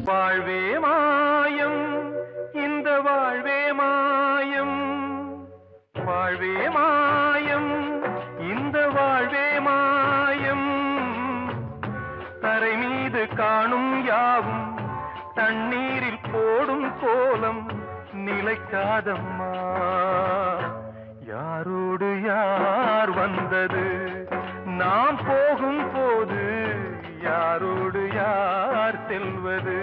வாழ்வே மாயம், இந்த வாழ்வே மாயம், வாழ்வே மாயம், இந்த வாழ்வே மாயம். தரை மீது காணும் யாவும் தண்ணீரில் போடும் கோலம் நிலைக்காதம்மா. யாரோடு யார் வந்தது நாம் போகும் போது, யாரோடு யார் செல்வது?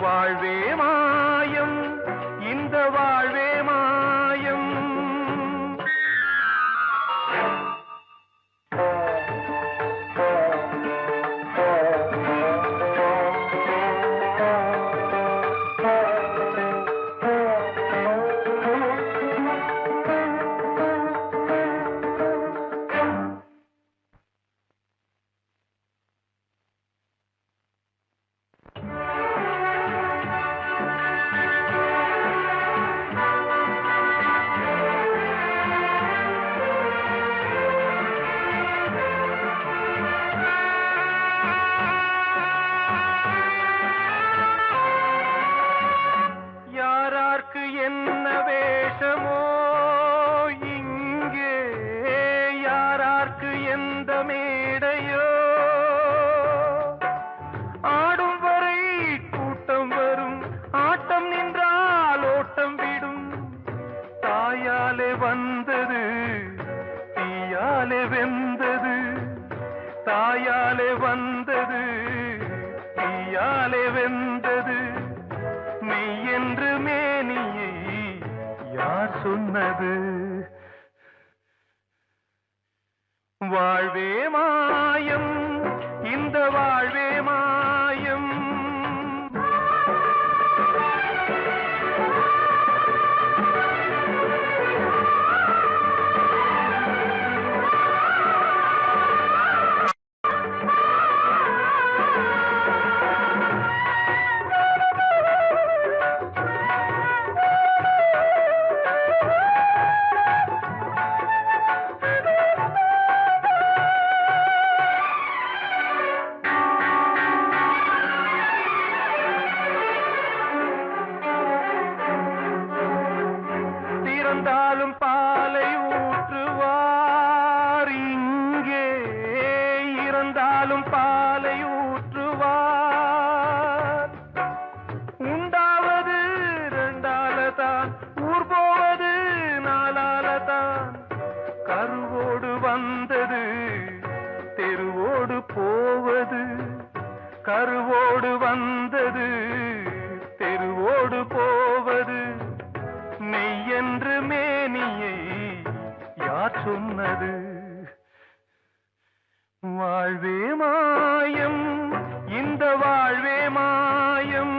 வாழ்வே மாயம், இந்த வாழ்வே மாயம். என்ன வேஷமோ இங்கே, யாரார்க்கு எந்த மேடையோ, ஆடும் வரை கூட்டம் வரும், ஆட்டம் நின்றால் ஓட்டம் விடும். தாயாலே வந்தது தீயாலே வெந்தது, தாயாலே வந்தது தீயாலே வெந்தது. மெய் என்று மேனியை யார் சொன்னது? வாழ்வே மாயம், இந்த வாழ்வே மாயம். இறந்தாலும் பாலை ஊற்றுவார் இங்கே, இறந்தாலும் பாலை ஊற்றுவார். உண்டாவது ரெண்டாலதான், ஊர் போவது நாலாலதான். கருவோடு வந்தது தெருவோடு போவது, கருவோடு வந்தது தெருவோடு போவது. மெய் என்று மேனியை யார் சொன்னது? வாழ்வே மாயம், இந்த வாழ்வே மாயம்.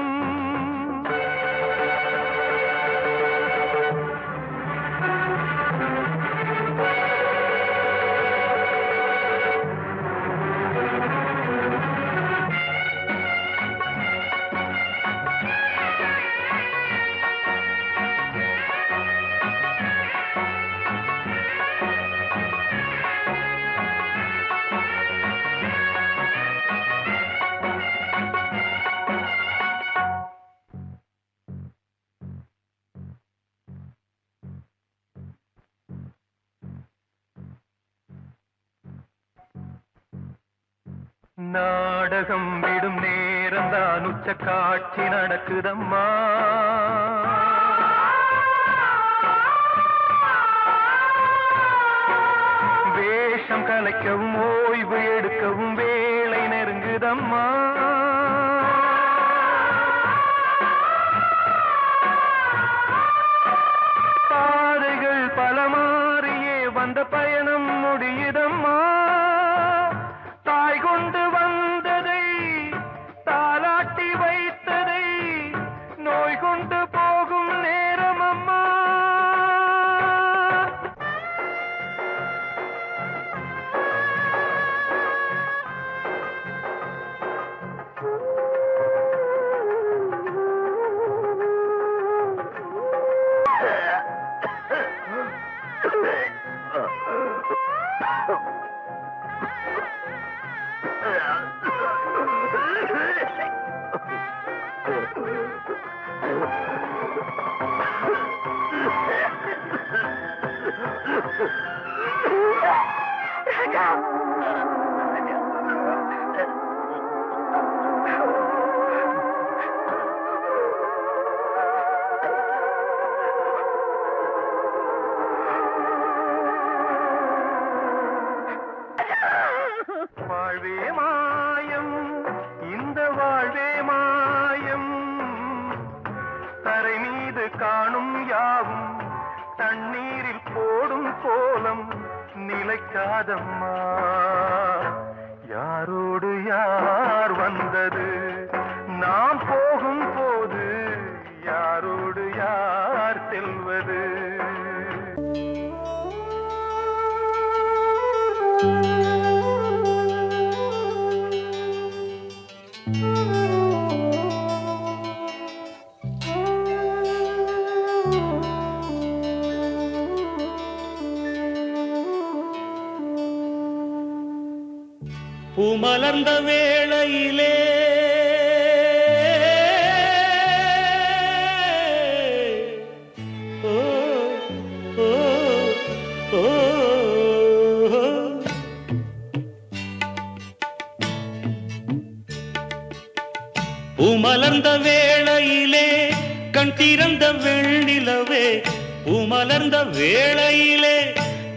நாடகம் விடும் நேரம்தான் உச்ச காட்சி நடக்குதம்மா. வேஷம் கலைக்கவும் ஓய்வு எடுக்கவும் வேளை நெருங்குதம்மா. பாதைகள் பல மாறியே வந்த பயணம் முடியுதம்மா. தாய் கொண்டு வந்ததை தாலாட்டி வைத்ததை நோய் கொண்டு போகும் நேரம் அம்மா. தெரியாதம்மா யாரோடு யார் வந்தது நாம் போகும் போது யாரோடு யார் செல்வது பூமலர்ந்த வேளையிலே ஓ ஓ ஓ பூமலர்ந்த வேளையிலே கண் திறந்த வெண்ணிலவே பூமலர்ந்த வேளையிலே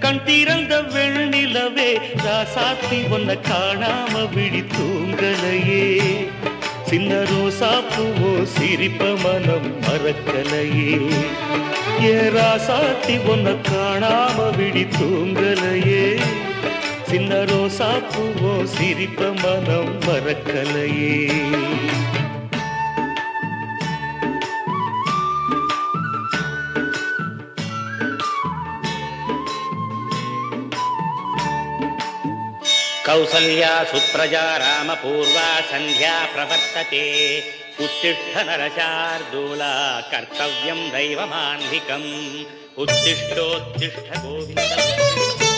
கண் திறந்த வெண்ணிலவே ராசாத்தி ஒன்ன காணாம விழி தூங்கலையே சின்ன ரோசா பூவோ சிரிப்ப மனம் மறக்கலையே ஏ ராசாத்தி ஒன்ன காணாம விழி தூங்கலையே சின்ன ரோசா பூவோ சிரிப்ப மனம் மறக்கலையே कौसल्या सुप्रजा रामपूर्वा संध्या प्रवर्तते उत्तिष्ठ नरशार्दूला कर्तव्यं दैवमान्धिकम् उत्तिष्ठोत्तिष्ठ गोविन्द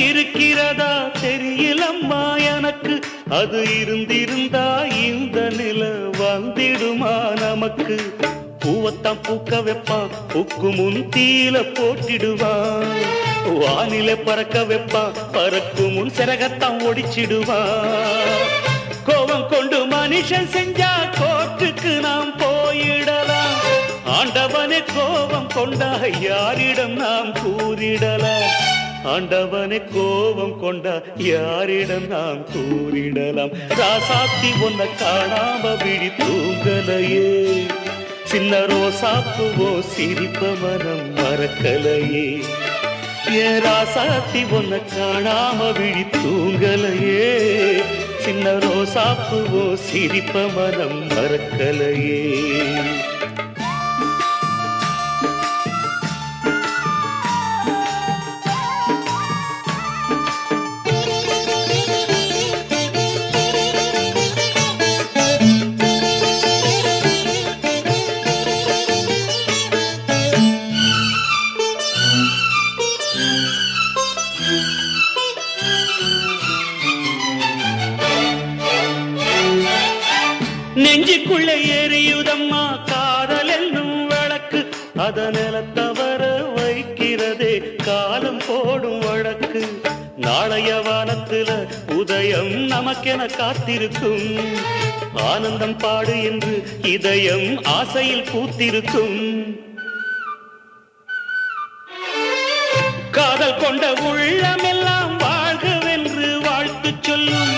இருக்கிறதா தெரியலம்மா எனக்கு அது இருந்திருந்தா இந்த நில வந்திடுமா நமக்கு பூவத்தான் பூக்க வைப்பான் பூக்கு முன் தீல போட்டிடுவான் வானில பறக்க வைப்பான் பறக்கு முன் சிறகத்தான் ஒடிச்சிடுவான் கோபம் கொண்டு மனுஷன் செஞ்சா கோர்ட்டுக்கு நாம் போயிடலாம் ஆண்டவனே கோபம் கொண்டா யாரிடம் நாம் கூறிடலாம் ஆண்டவனை கோபம் கொண்டா யாரிடம் நாம் கூறிடலாம் ராசாத்தி ஒன்ன காணாம விழி தூங்கலையே சின்ன ரோசாப்புவோ சிரிப்ப மனம் மறக்கலையே ஏ ராசாத்தி ஒன்ன காணாம விழி தூங்கலையே சின்ன ரோசாப்புவோ சிரிப்ப மனம் மறக்கலையே நெஞ்சுக்குள்ளே எரியுதம்மா காதல் என்னும் விளக்கு அதனில தவற வைக்கிறதே காலம் போடும் வழக்கு நாளைய வானத்துல உதயம் நமக்கென காத்திருக்கும் ஆனந்தம் பாடு என்று இதயம் ஆசையில் பூத்திருக்கும் காதல் கொண்ட உள்ளமெல்லாம் வாழ்கவென்று வாழ்த்து சொல்லும்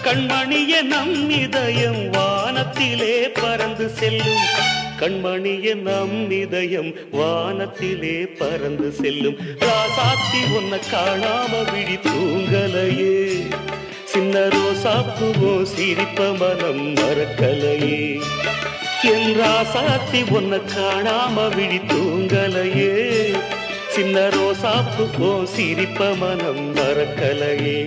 கண்மணிய நம் இதயம் வானத்திலே பறந்து செல்லும் கண்மணிய நம் இதயம் வானத்திலே பறந்து செல்லும் ராசாத்தி ஒன்ன காணாம விழி தூங்கலையே சின்ன ரோசாப்புவோ சிரிப்ப மனம் மறக்கலையே என் ராசாத்தி ஒன்ன காணாம விழி தூங்கலையே சின்ன ரோசாப்புவோ சிரிப்ப மனம் மறக்கலையே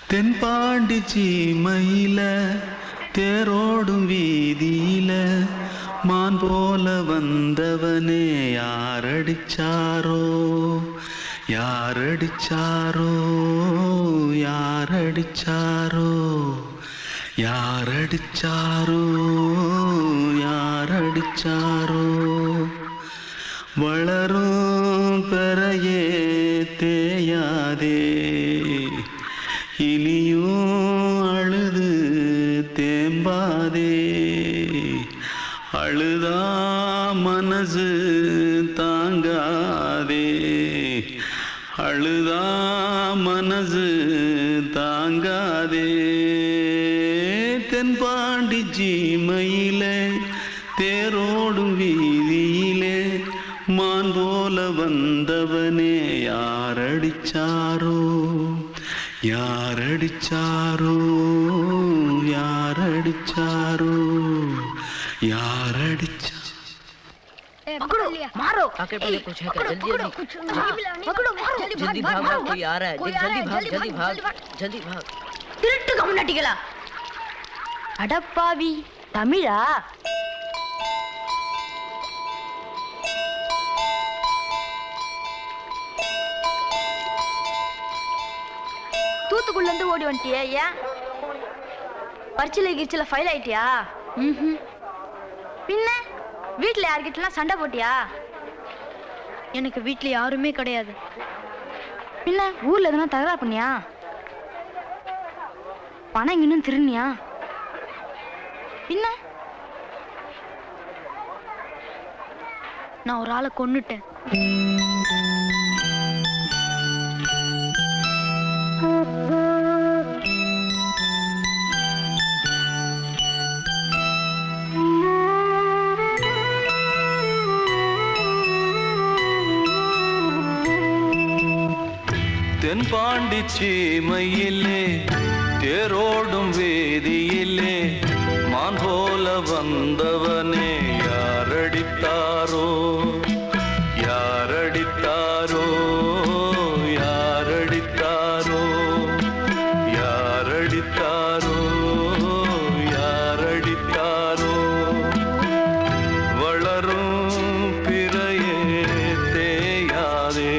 தென்பாண்டி சீமையில தேரோடும் வீதியில மான் போல வந்தவனே யாரடிச்சாரோ யாரடிச்சாரோ யாரடிச்சாரோ யாரடிச்சாரோ யாரடிச்சாரோ வளரும் பெறையே தேயாதே இனியும் அழுது தேம்பாதே அழுதா மனசு தாங்காதே அழுதா மனசு தாங்காதே தென்பாண்டி சீமையிலே தேரோடும் வீதியிலே மான் போல வந்தவனே யாரடிச்சாரோ யாரடிச்சாரோ யாரடிச்சாரோ यारडिचा पकड़ो मारो आके पहले कुछ है क्या जल्दी पकड़ो मारो जल्दी भाग कोई आ रहा है जल्दी भाग जल्दी भाग திருட்டு கம்முனட்டிகளா அடப்பாவி தமிழா தூத்துக்குள்ள இருந்து ஓடி வந்துட்டியா ஏன் பரிச்சையில கிரிச்சில ஃபைல் ஆயிட்டியா பின்ன வீட்ல யார்கிட்டலாம் சண்டை போட்டியா எனக்கு வீட்ல யாருமே கிடையாது பின்ன ஊர்ல எதுனா தகராறு பண்ணியா பணம் இன்னும் திருநியா பின்ன நான் ஒரு ஆளை கொன்னுட்டேன் தென்பாண்டி சீமையிலே தேரோடும் வேதியிலே மான் போல வந்தவனே யாரடித்தாரோ யாரடித்தாரோ யாரடித்தாரோ யாரடித்தாரோ யாரடித்தாரோ வளரும் பிறையே தேயாதே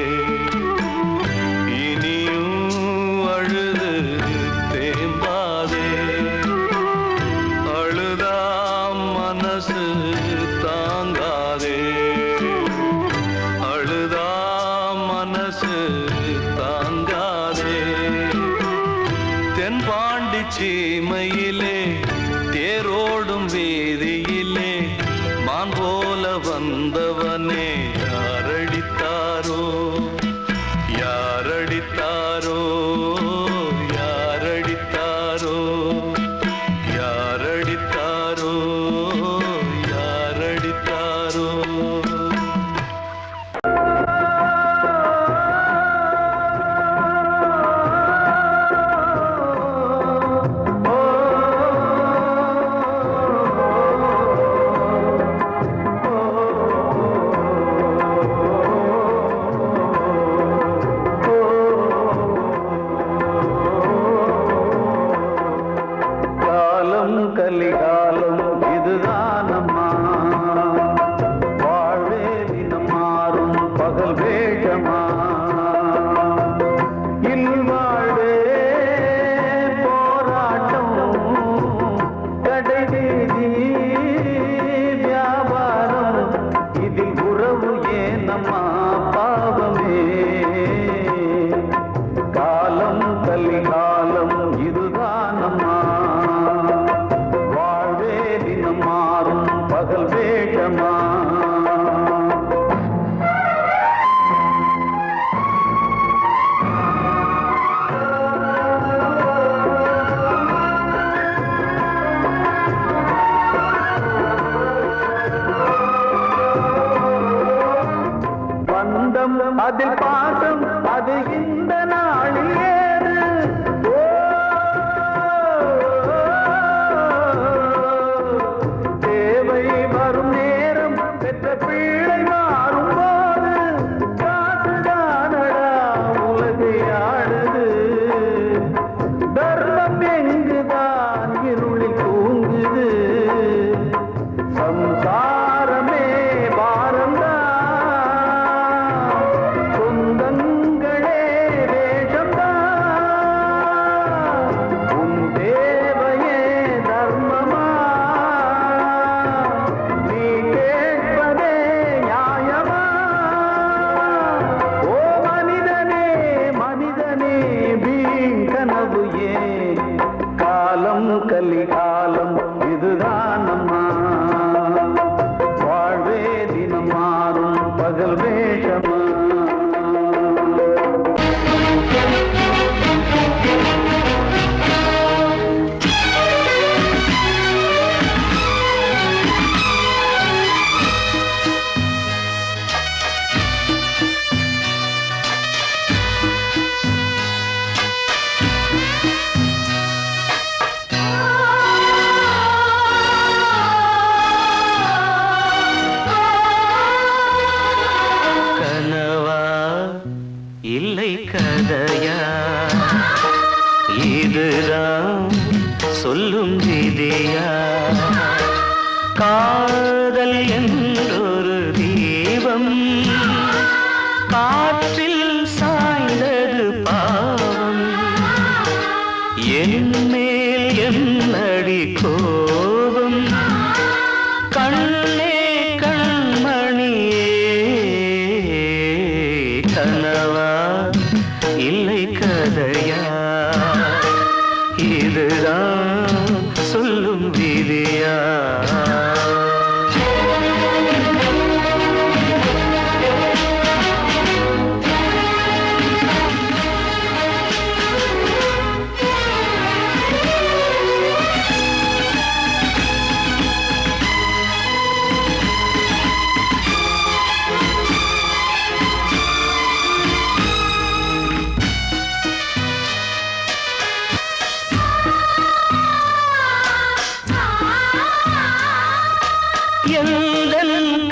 சீமையிலே தேரோடும் வீதியிலே மான் போல வந்தவனே யாரடித்தாரோ யாரடித்தாரோ யாரடித்தாரோ யாரடித்தாரோ யாரடித்தாரோ கலிகாலம் இதுதானம்மா வாழ்வே தினம் மாறும் பகல் வேகமா இல்வாழ்வே போராட்டம் கடைவீதி வியாபாரம் இதில் உறவு ஏனம்மா பாவமே காலம் கலிகாலம் இதுதானம்மா மாறும் பகல் வேகமா பந்தம் அதில் பாசம் அது இந்த நாளில் ஏது வரும் நேரம் பெற்ற பிள்ளை மாறும் போது காசுதானடா உலகை ஆடுது தர்மம் எங்குதான் இருளில் தூங்குது சம்சாரமே பாரம்தான் சொந்தங்களே வேஷம்தான் உன் தேவையே தர்மமா கலிகாலம் இதுதானம்மா வாழ்வே தினம் மாறும் பகல் வேஷமா இல்லை கதையா இதுதான் சொல்லும் விதியா காதல் என்றொரு தீபம் காற்றில் சாய்ந்தது பாவம் என் மேல் என்னடி கோபம் கண்ணே கண்மணியே கனவா இல்லை கதையா இதுதான் சொல்லும் விதியா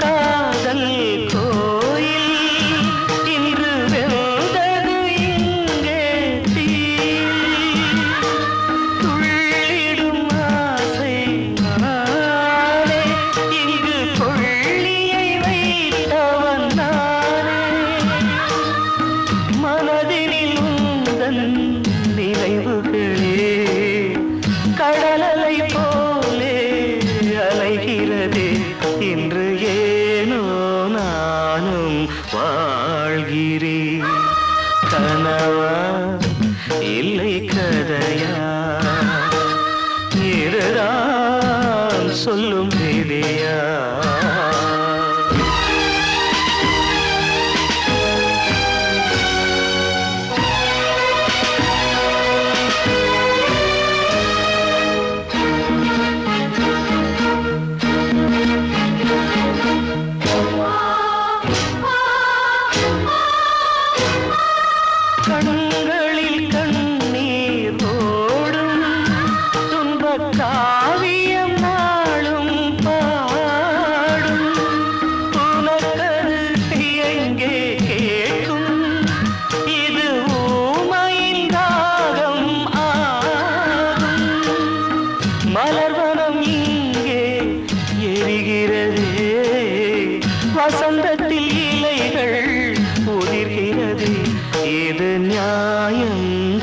காதல் கோயில் இன்று வெல்தது இங்கே துள்ளிடும் ஆசை நானே இங்கு கொள்ளியை வைத்தவன் நானே மனதினில் உந்தன் நினைவுகளே கடலலை போலே அலைகிறதே இன்று ஏனோ நானும் வாழ்கிறேன் கனவா இல்லை கதையா இதுதான் சொல்லும் விதியா கண்களில் கண்ணீர் ஓடும் துன்பக் காவியம் நாளும் பாடும் உனக்கது எங்கே கேட்கும் இது ஊமையின் தாகம் ஆகும் மலர்வனம் இங்கே எரிகிறதே வசந்தத்தில் இலைகள் உதிர்கிறது இது நியாயந்தானா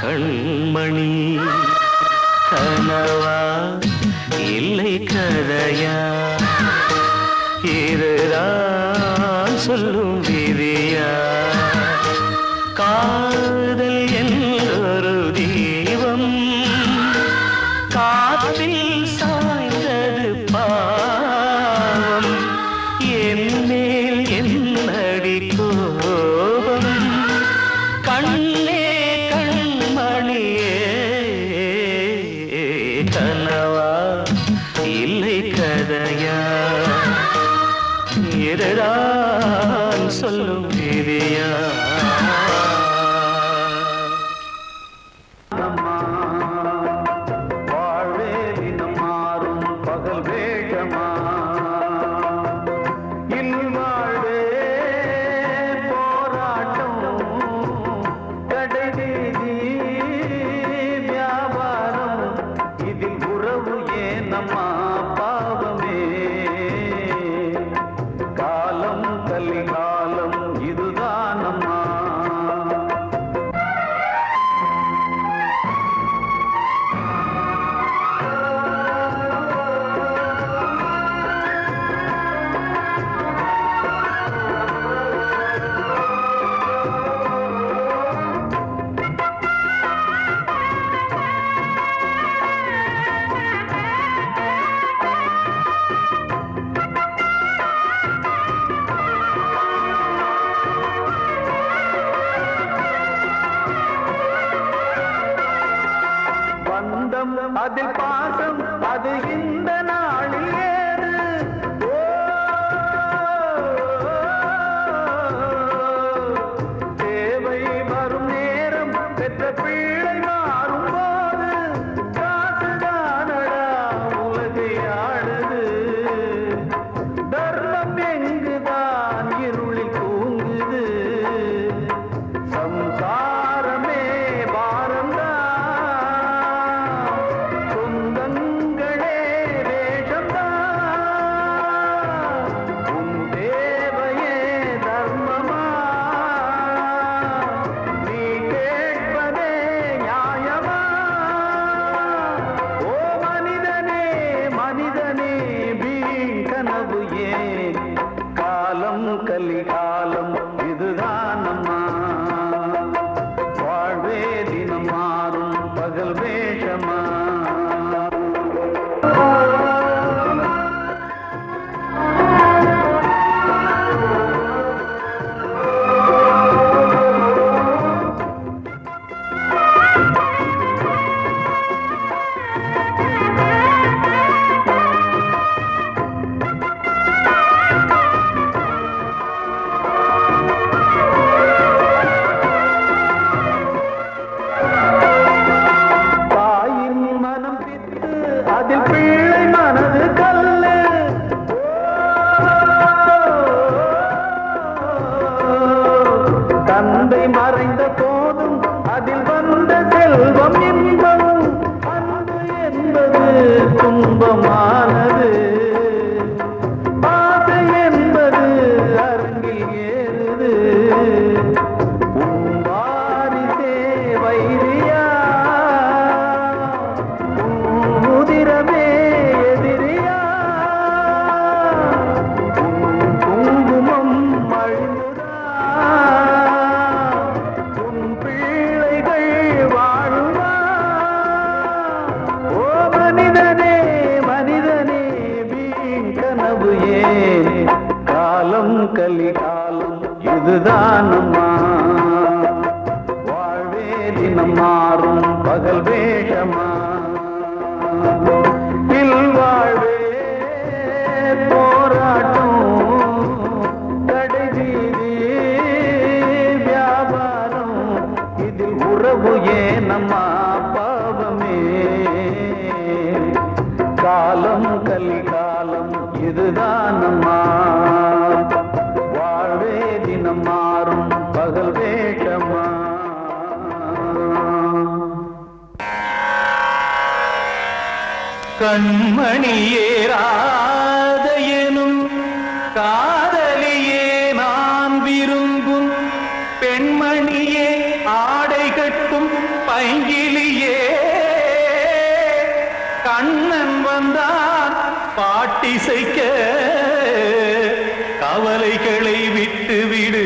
கண்மணி கனவா இல்லை கதையா இதுதான் சொல்லும் விதியா காதல் என்றொரு தீபம் காற்றில் சாய்ந்தது பாவம் என் மேல் என்னடி கோபம் கண்ணே கண்மணியே கனவா இல்லை கதையா இதுதான் சொல்லும் விதியா வாழ்வே தினம் மாறும் பகல் வேகமா இல்வாழ்வே போராட்டம் கடைவீதி வியாபாரம் இதில் உறவு ஏனம்மா பாவமே காலம் கலிகாலம் இதுதானம்மா பந்தம் அதில் பாசம் அது இந்த நாளில் ஏது ஓ, தேவை வரும் நேரம் பெற்ற பிள்ளை மாறும் போது காசுதானடா உலகை ஆடுது தர்மம் எங்குதான் இருளில் தூங்குது சம்சாரமே பாரம்தான் சொந்தங்களே வேஷம்தான் உன் தேவையே தர்மமா நீ கேட்பதே நியாயமா ஓ மனிதனே மனிதனே வீண் கனவு ஏன் காலம் கலிகாலம் இதுதானம்மா வாழ்வே தினம் மாறும் பகல் வேஷமா தாயின் மனம் பித்து அதில் பிள்ளை மனது கல்லு தந்தை மறைந்த போதும் அதில் வந்த செல்வம் இன்பம் அன்பு என்பது துன்பமானது ஆசை என்பது அரங்கில் ஏறுது உன் வாரிசே வைரியா உன் உதிரமே எதிரியா உன் குங்குமம் அழிந்துதா உன் பிள்ளைகள் வாழுமா தினம் மாறும் பகல் வேஷமா இல்வாழ்வே போராட்டம் கடைவீதி வியாபாரம் இதில் உறவு ஏனம்மா பாவமே காலம் கலிகாலம் இதுதானம்மா வாழ்வே தினம் மாறும் பகல் வேஷமா கண்மணியேராத எனும் காதலியே நான் விரும்பும் பெண்மணியே ஆடை கட்டும் பைங்கிலியே கண்ணன் வந்தான் பாட்டிசைக்க கவலைகளை விட்டுவிடு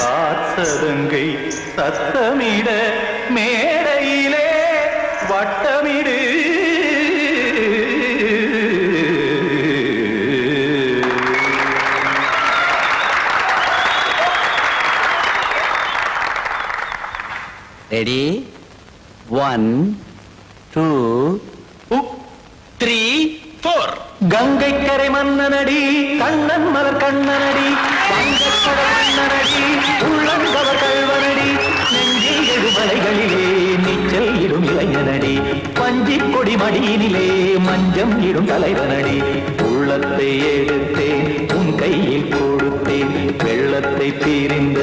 காசதங்கை சத்தமிட மேடையிலே வட்டமிடு ரெடி 1 2 3 4 கங்கை கரை மன்னனடி கண்ணன் மலர் கண்ணனடி வங்கக்கடல் மன்னனடி உள்ளங்கவர் கல்வனடி நெஞ்சில் எழுமலைகளிலே நீச்சல் இடும் இளைஞனடி பஞ்சி கொடி மடியினிலே மஞ்சம் இடும் தலைவனடி உள்ளத்தை எடுத்தேன் உன் கையில் கொடுத்தேன் வெள்ளத்தை பிரிந்த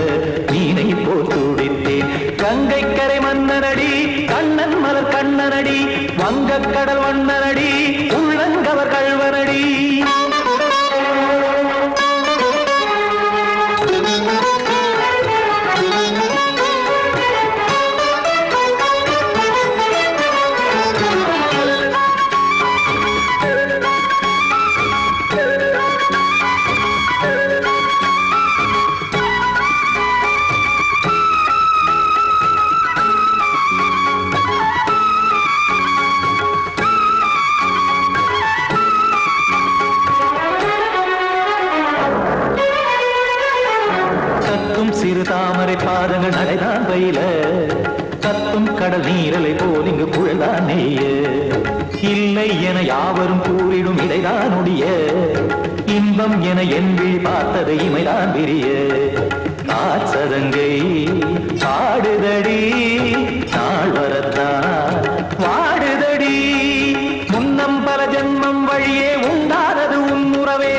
மீனை போல் துடித்தேன் கங்கை கரை மன்னனடி கண்ணன் மலர் கண்ணனடி வங்கக்கடல் வண்ணனடி உள்ளங்கவர் கல்வனடி சிறு தாமரை பாதங்கள் நடைதான் பயில கத்தும் கடல் நீரலை போல் இங்கு புழல்தான் நெய்ய இல்லை என யாவரும் கூறிடும் இடைதான் ஒடிய இன்பம் என என் விழி பார்த்தது இமைதான் விரிய காசதங்கை பாடுதடி நாள் வரத்தான் வாடுதடி முன்னம் பல ஜென்மம் வழியே உண்டானது உன் உறவே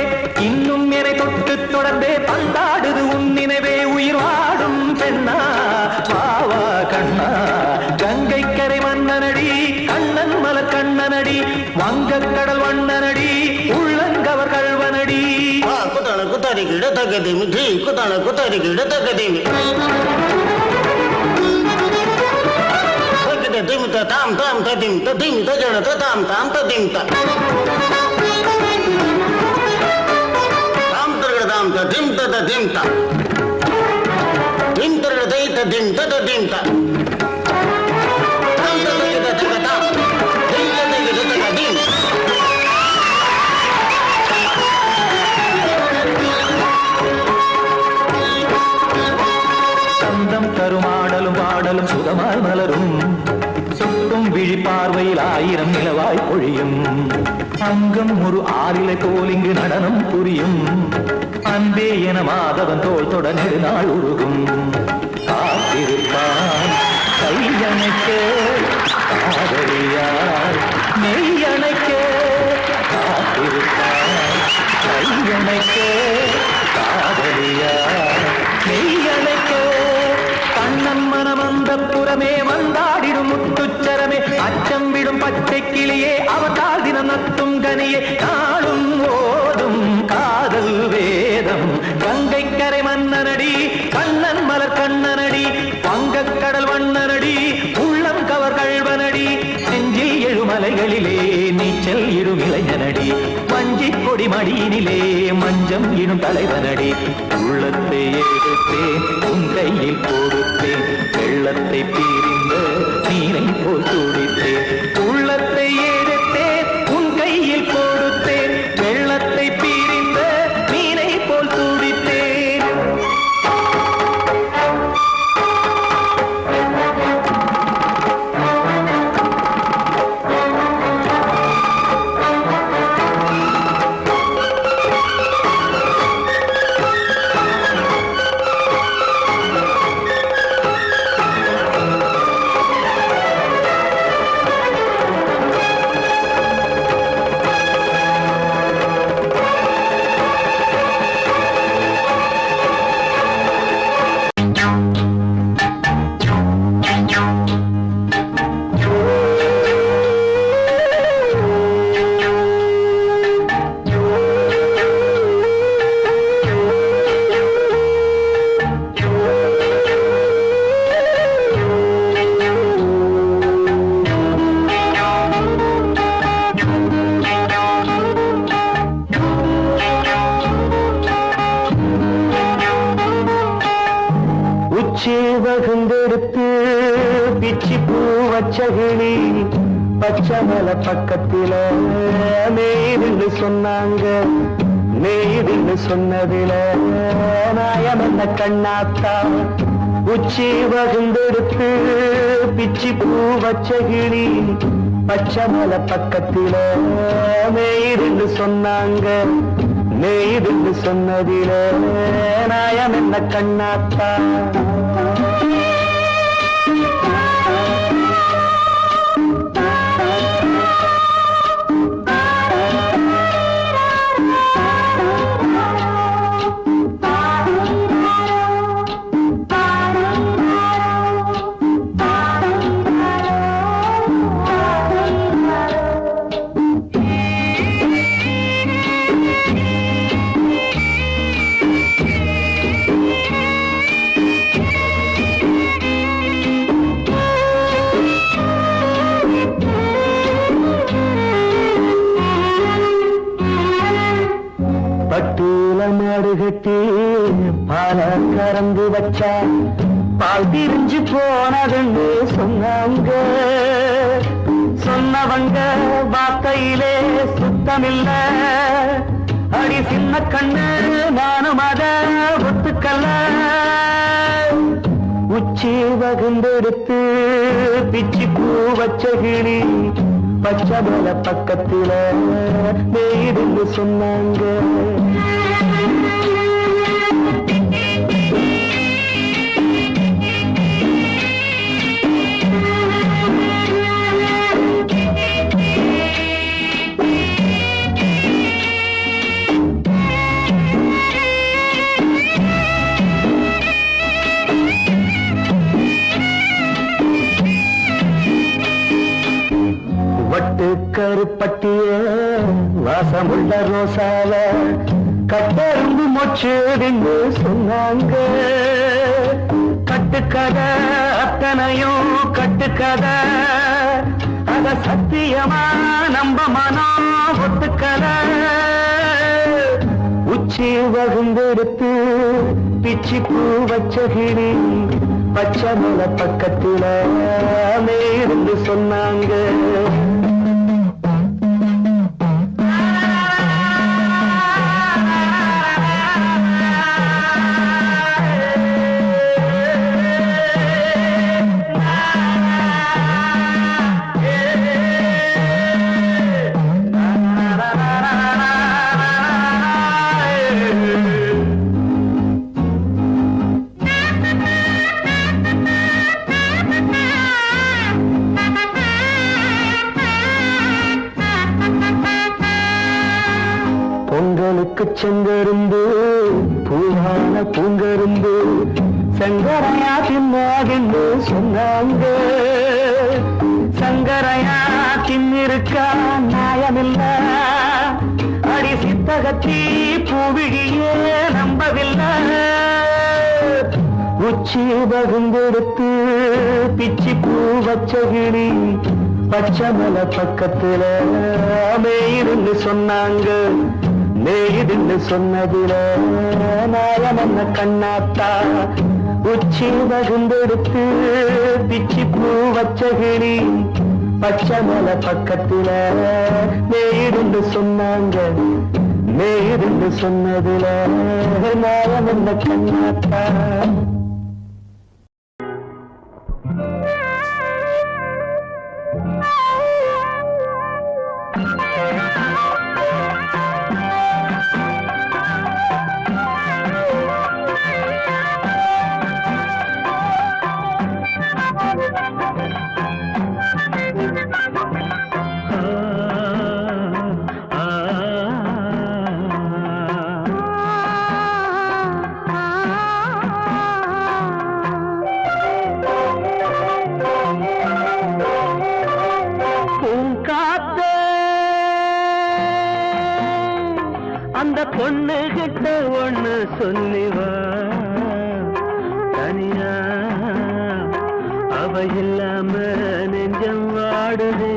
இன்னும் என்னை தொட்டு தொடர்ந்தே பந்தாடுது உன் நினைவே உயிர் வாடும் பெண்ணா வாவா கண்ணா கங்கை கரை மன்னனடி கண்ணன் மலர் கண்ணனடி வங்கக்கடல் வண்ணனடி உள்ளங்கவர் கல்வனடி குத்தான குத்தாரி கிட தகதிமி ஜி குத்தான குத்தாரி கிட தகதிமி திமித தாம் தாம் ததிம் ததிம் தஜன தாம் தாம் ததிம் தாம் தாம் ததிம் ததிம் தாம் திம் தரதை ததிம் ததிம் தாம் தாம் ததிம் ததிம் தாம் திம் ததிம் ததிம் சந்தம் தருமாடலும் பாடலும் சுகமாய் மலரும் சுட்டும் விழி பார்வையில் ஆயிரம் நிலவாய் பொழியும் அங்கம் ஒரு ஆறிலை போல் இங்கு நடனம் புரியும் அன்பே என மாதவன் தோல் தொட நெடுநாள் உருகும் காத்திருப்பான் கையணைக்க காதலியார் நெய்யணைக்க காத்திருப்பான் கையணைக்க காதலியார் நெய்யணைக்க கண்ணன் மனம் அந்த புறமே வந்தாடிடும் முத்துச்சரமே அச்சம் விடும் பச்சை கிளியே அவதால் தினம் நத்தும் கனியே நாளும் ஓடும் காதல் வேதம் கங்கை கரை மன்னனடி கண்ணன் மலர் கண்ணனடி வங்கக்கடல் வண்ணனடி உள்ளம் கவர் கல்வனடி நெஞ்சில் எழுமலைகளிலே நீச்சல் இடும் இளைஞனடி வஞ்சி கொடி மடியினிலே மஞ்சம் இடும் தலைவனடி உள்ளத்தை எடுத்தேன் உன் கையில் கொடுத்தேன் வெள்ளத்தை பிரிந்த மீனை போல் துடித்தேன் உள்ளத்தை எடுத்தேன் உன் கையில் கொடுத்தேன் வெள்ளத்தை பிரிந்த மீனை போல் துடித்தேன் உச்சி வகுந்தெடுத்து பிச்சி பூ வச்சகிளி பச்சை மலை பக்கத்தில மேய்துன்னு சொன்னாங்க. மேய்துன்னு சொன்னதில நாயம் என்ன கண்ணாத்தா. உச்சி வகுந்தெடுத்து பிச்சி பூ வச்சகிளி பச்சை மலை பக்கத்தில மேய்துன்னு சொன்னாங்க. மேய்துன்னு சொன்னதில நாயம் என்ன கண்ணாத்தா. பட்டூல மாடு கட்டி பால கறந்து வச்சா பால் திரிஞ்சு போனதுன்னு சொன்னாங்க. சொன்னவங்க வார்த்தையிலே சுத்தமில்ல. அடி சின்ன கண்ணு நானும் அத ஒத்துக்கல்ல. உச்சி வகுந்தெடுத்து பிச்சி பூ வச்சகிளி பச்சை மலை பக்கத்தில மேய்துன்னு சொன்னாங்க. வட்டு கருப்பட்டிய வாசமுள்ள ரோசால கட்டெருந்து மொச்சுன்னு சொன்னாங்க. கட்டுக்கதை அத்தனையும் கட்டுக்கதை. அத சத்தியமா நம்ப மனம் ஒத்துக்கதை. உச்சி வகுந்தெடுத்து பிச்சி பூ வச்சகிளி பச்சை மலை பக்கத்தில மேய்துன்னு சொன்னாங்க. பொங்கலுக்கு செங்கரும்பு பூவான பூங்கரும்பு சங்கரையா தின்னாகின்னு சொன்னாங்க. சங்கரையா தின்னிருக்கா நியாயமில்ல. அடி சித்தகத்தி பூவிழியே நம்பவில்லை. உச்சி வகுந்தெடுத்து பிச்சி பூ வச்சகிளி பச்சை மலை பக்கத்தில மேய்துன்னு சொன்னாங்க. மேய்துன்னு சொன்னதில நாயம் என்ன கண்ணாத்தா. உச்சி வகுந்தெடுத்து பிச்சி பூ வச்சகிளி பச்சை மலை பக்கத்தில மேய்துன்னு சொன்னாங்க. மேய்துன்னு சொன்னதில நாயம் என்ன கண்ணாத்தா. அந்த பொண்ணு கிட்ட ஒண்ணு சொல்லிவா தனியா அவ இல்லாம நெஞ்சம் வாடுதே.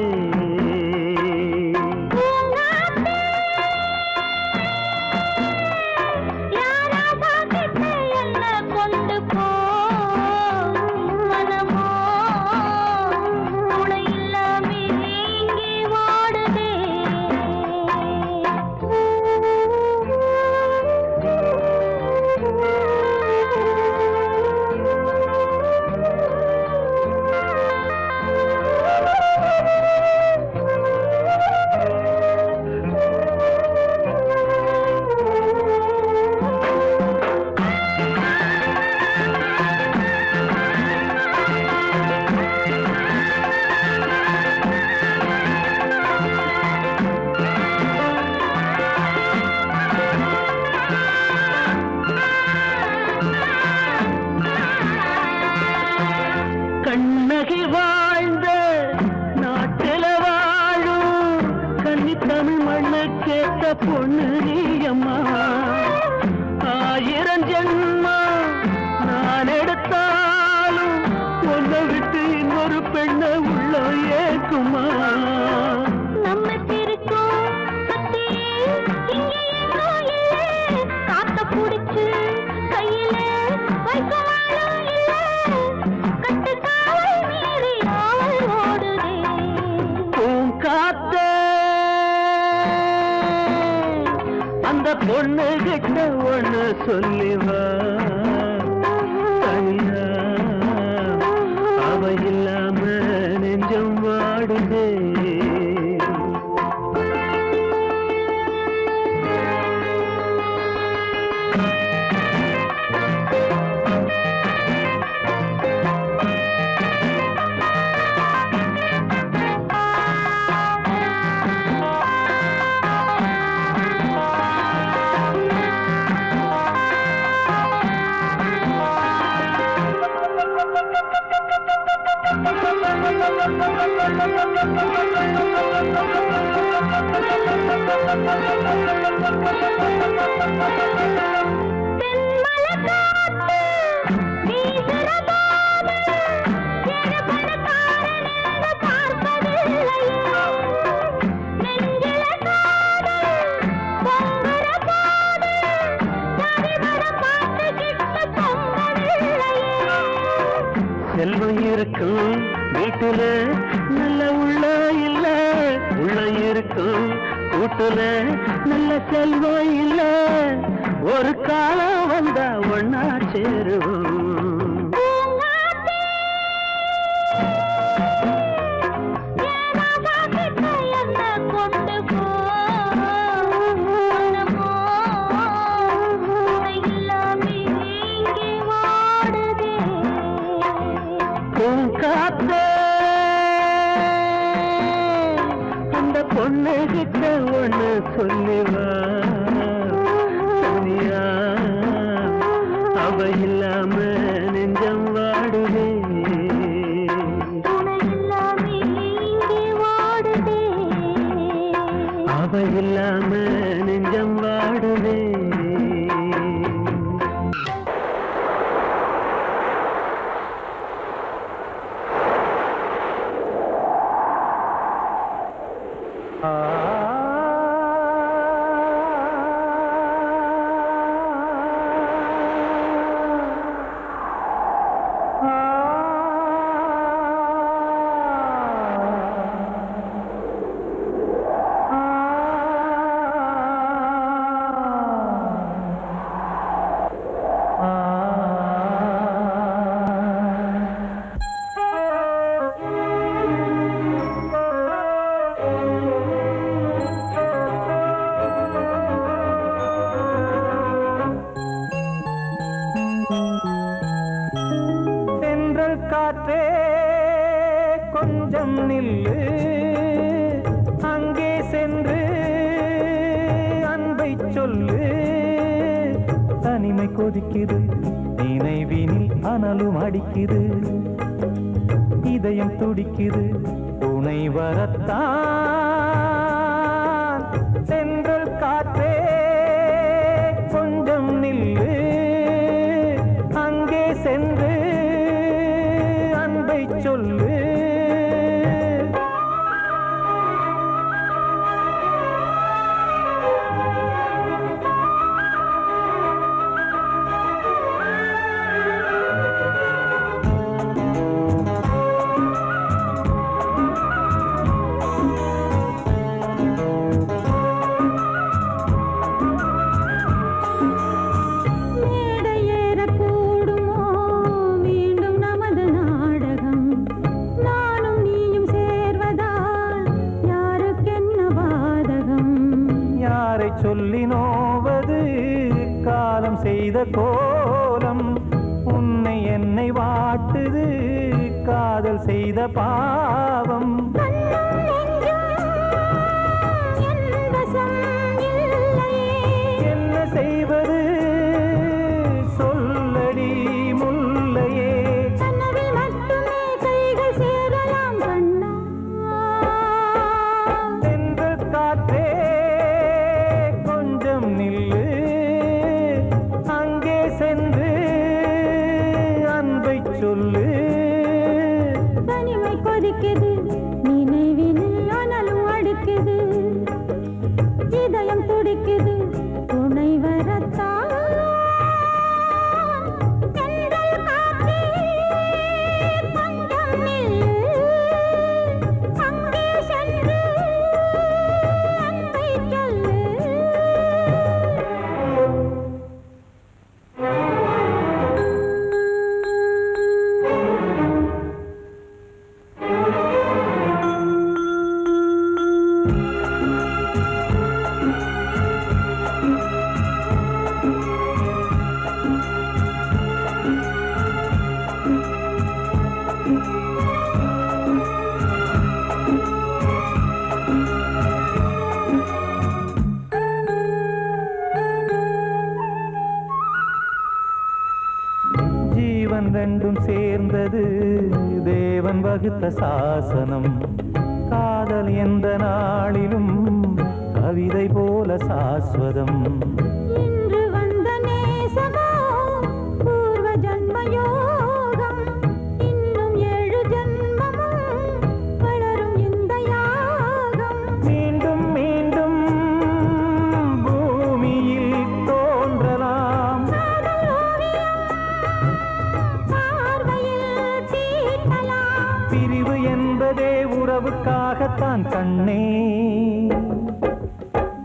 பொண்ணு நீ அம்மா. 1000 ஜென்மா நான் எடுத்தாலும் ஒன்ன விட்டு இன்னொரு பெண்ண உள்ள ஏக்குமா? நம்ம திருக்கும் காத்த புடிச்சு கையில வைக்கவாலும் இல்ல கட்டு காவல் மீறி ஆவல் ஓடுதே. உன் காத்த அந்த பொண்ணு கிட்ட ஒண்ணு சொல்லிவா. தனியா அவ இல்லாம நெஞ்சம் வாடுதே. செல்வம் இருக்கும் வீட்டுல நல்ல உள்ள இல்ல, உள்ள இருக்கும் கூட்டுல நல்ல செல்வம் இல்ல. ஒரு காலம் வந்தா ஒன்னா சேருவோம். அந்த பொண்ணு கிட்ட ஒண்ணு சொல்லிவா. தனியா அவ இல்லாம நெஞ்சம் வாடுதே. அவ இல்லாம நெஞ்சம் வாடுதே. காற்றே கொஞ்சம் நில்லு, அங்கே சென்று அன்பை சொல்லு. தனிமை கொதிக்குது நினைவினில் அனலும் அடிக்குது, இதயம் துடிக்குது துணை வரத்தான். சென்றல் காற்றே கொஞ்சம் நில்லு, அங்கே சென்று அன்பை சொல்லு. சொல்லி நோவது காலம் செய்த கோலம், உன்னை என்னை வாட்டுது காதல் செய்த பாவம். என்ன செய்வது சொல்லடி முல்லையே, சென்று காற்றே சொல்லு தனிமை கொதிக்குது நினைவினில் அனலும் அடிக்குது இதயம் துடிக்குது துணை வரத்தான் தென்றல் காற்றே கொஞ்சம் நில்லு அங்கே சென்று அன்பை சொல்லு ஜீவன் ரெண்டும் சேர்ந்தது தேவன் வகுத்த சாசனம் காதல் எந்த நாளிலும் கவிதை போல சாஸ்வதம் இன்று வந்த நேசமோ பூர்வ ஜன்ம யோகம் இன்னும் 7 ஜன்மமும் வளரும் இந்த யாகம் மீண்டும் மீண்டும் பூமியில் தோன்றலாம் காதல் ஓவியம் பார்வையில் தீட்டலாம் பிரிவு என்பதே உறவுக்காகத்தான் கண்ணே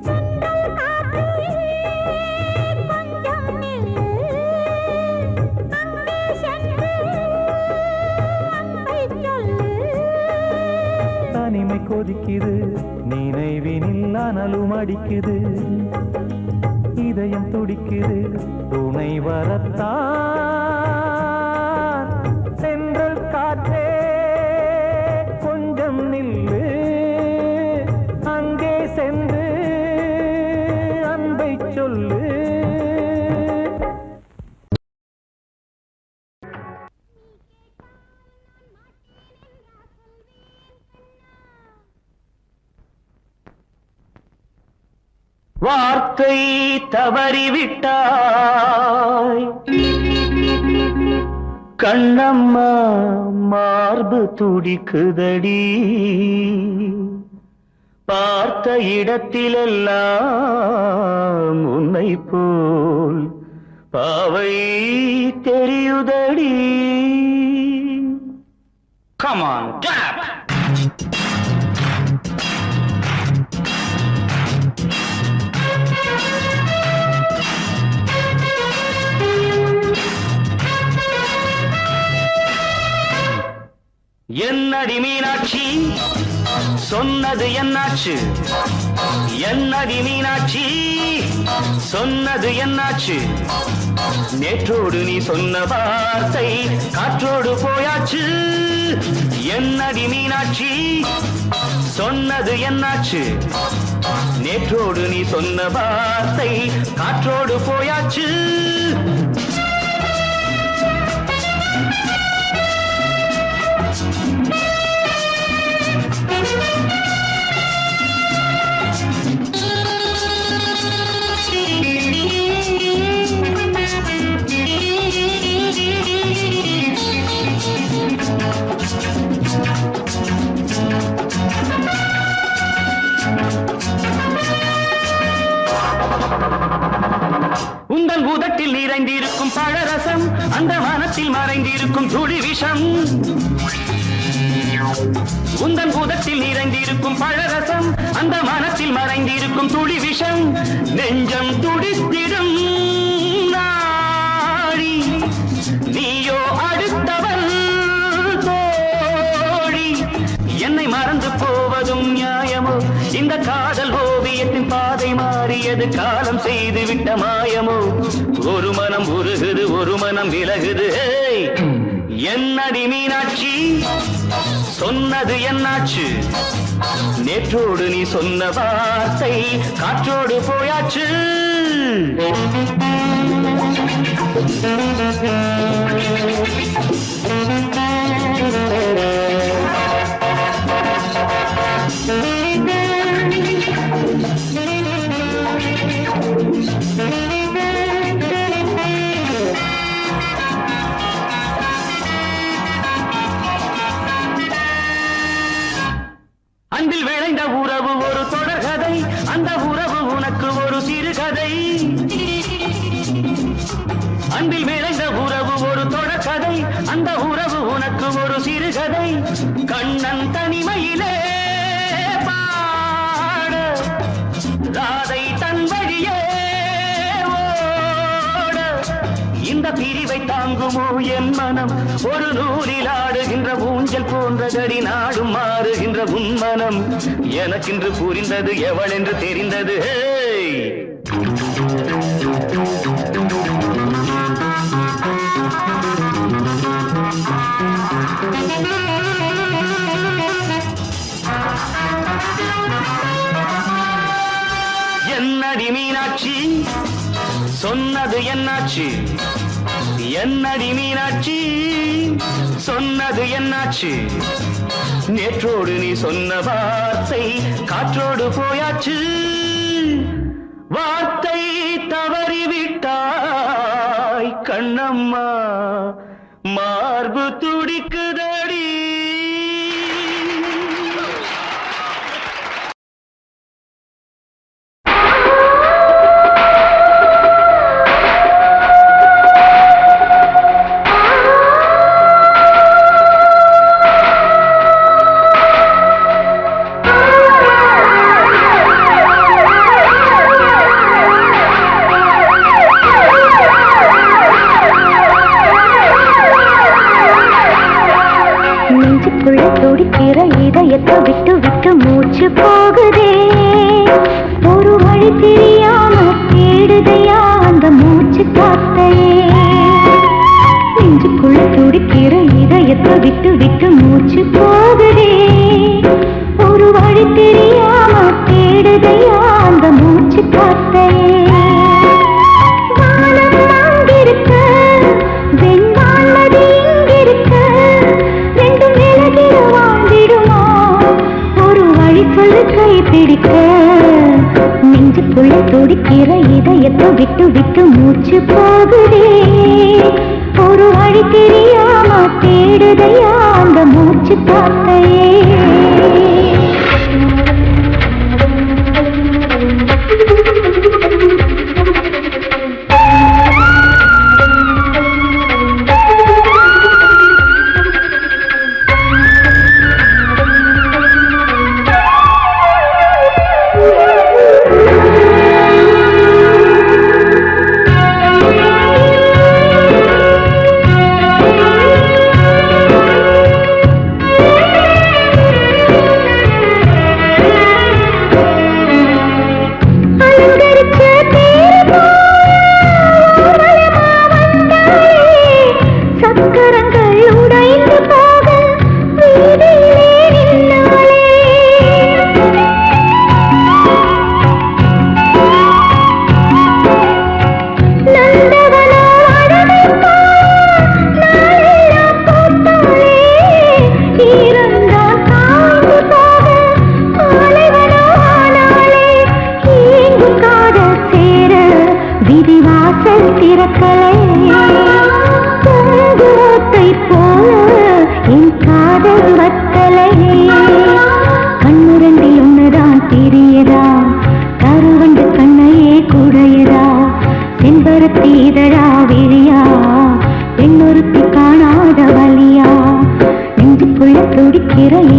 தென்றல் காற்றே கொஞ்சம் நில்லு அங்கே சென்று அன்பை சொல்லு தனிமை கொதிக்குது நினைவினில் அனலும் அடிக்குது இதயம் துடிக்குது துணை வரத்தான் சென்றல் காற்றே கொஞ்சம் நில்லு அங்கே சென்று அன்பை சொல்லு வார்த்தை தவறிவிட்டாய் கண்ணம்மா மார்பு துடிக்குதடி பார்த்த இடத்திலெல்லாம் உன்னை போல் பாவை தெரியுதடி Come on, clap! என்னடி மீனாட்சி சொன்னது என்னாச்சு என்னடி மீனாட்சி சொன்னது என்னாச்சு நேற்றோடு நீ சொன்ன வார்த்தை காற்றோடு போயாச்சு என்னடி மீனாட்சி சொன்னது என்னாச்சு நேற்றோடு நீ சொன்ன வார்த்தை காற்றோடு போயாச்சு உந்தன் உதட்டில் நிறைந்திருக்கும் பழரசம் அந்த வானத்தில் மறைந்திருக்கும் துளி விஷம் உந்தன் உதட்டில் நிறைந்திருக்கும் பழரசம் அந்த வானத்தில் மறைந்திருக்கும் துளி விஷம் நெஞ்சம் துடித்திடும் நாடி நீயோ அடுத்தவன் தோழி என்னை மறந்து போவதும் நியாயமோ இந்த காதல் ஓவியத்தின் பாதை மாறியது காலம் செய்து விட்ட மாயமோ ஒரு மனம் உருகுது ஒரு மனம் விலகுது ஏய், என்னடி மீனாட்சி சொன்னது என்னாச்சு நேற்றோடு நீ சொன்ன வார்த்தை காற்றோடு போயாச்சு அந்த உறவு உனக்கு ஒரு சிறுகதை. கண்ணன் தனிமையிலே பாட ராதை தன் வழியே ஓட. இந்த பிரிவை தாங்குமோ என் மனம்? ஒரு நூலில் ஆடுகின்ற ஊஞ்சல் போன்றதடி நாடும் மாறுகின்ற உன் மனம். எனக்கென்று புரிந்தது எவள் என்று தெரிந்தது. என்னடி மீனாட்சி சொன்னது என்னாச்சு? என்னடி மீனாட்சி சொன்னது என்னாச்சு? நேற்றோடு நீ சொன்ன வார்த்தை காற்றோடு போயாச்சு. வார்த்தை தவறிவிட்டாய் கண்ணம்மா, மார்பு துடிக்குதடி. துடிக்கிற இதயத்தை விட்டு விட்டு மூச்சு போகுதே. ஒரு வழி தெரியாம தேடுதையா அந்த மூச்சு காத்தையே. நெஞ்சுக்குள்ள துடிக்கிற இதயத்தை விட்டு விட்டு மூச்சு போகுதே. ஒரு வழி தெரியாம தேடுதையா அந்த மூச்சு காத்தையே. வானம் அங்கிருக்க வெண்வானது இங்கிருக்க ரெண்டும் விலகிட வாழ்ந்திடுமா? ஒரு வழி சொல்லு கை பிடிக்க. நெஞ்சுக்குள்ள துடிக்கிற இதயத்தை விட்டு விட்டு மூச்சு போகுதே. ஒரு வழி தெரியாம தேடுதையா அந்த மூச்சு காத்தையே.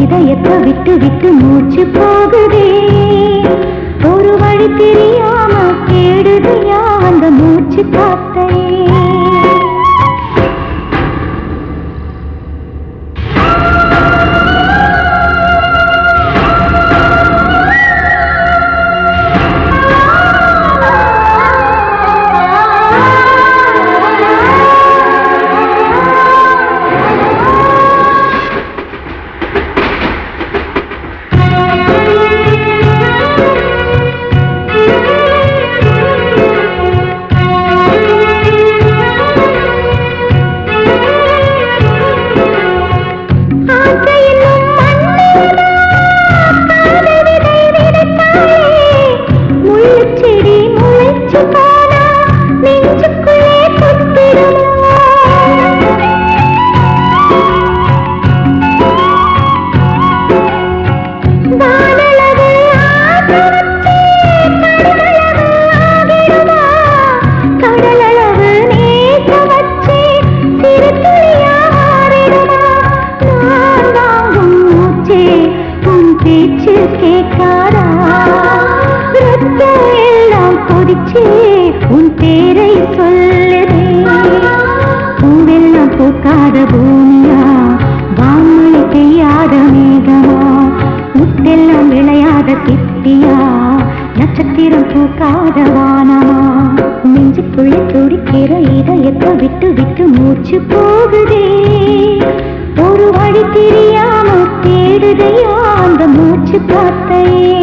இதயத்தை விட்டு விட்டு மூச்சு போகுதே. ஒரு வழி தெரியாம தேடுதையா அந்த மூச்சு காத்தையே. மூச்சு உன் பேரை சொல்லுதே. பூவெல்லாம் பூக்காத பூமியா, வான்மழை பெய்யாத மேகமா, முத்தெல்லாம் விளையாத சிப்பியா, நட்சத்திரம் பூக்காத வானமா. நெஞ்சுக்குள்ளே துடிக்கிற இதயத்தை விட்டு விட்டு மூச்சு போகுதே. ஒரு வழி தெரியாம தேடுதையா அந்த மூச்சு காத்தையே.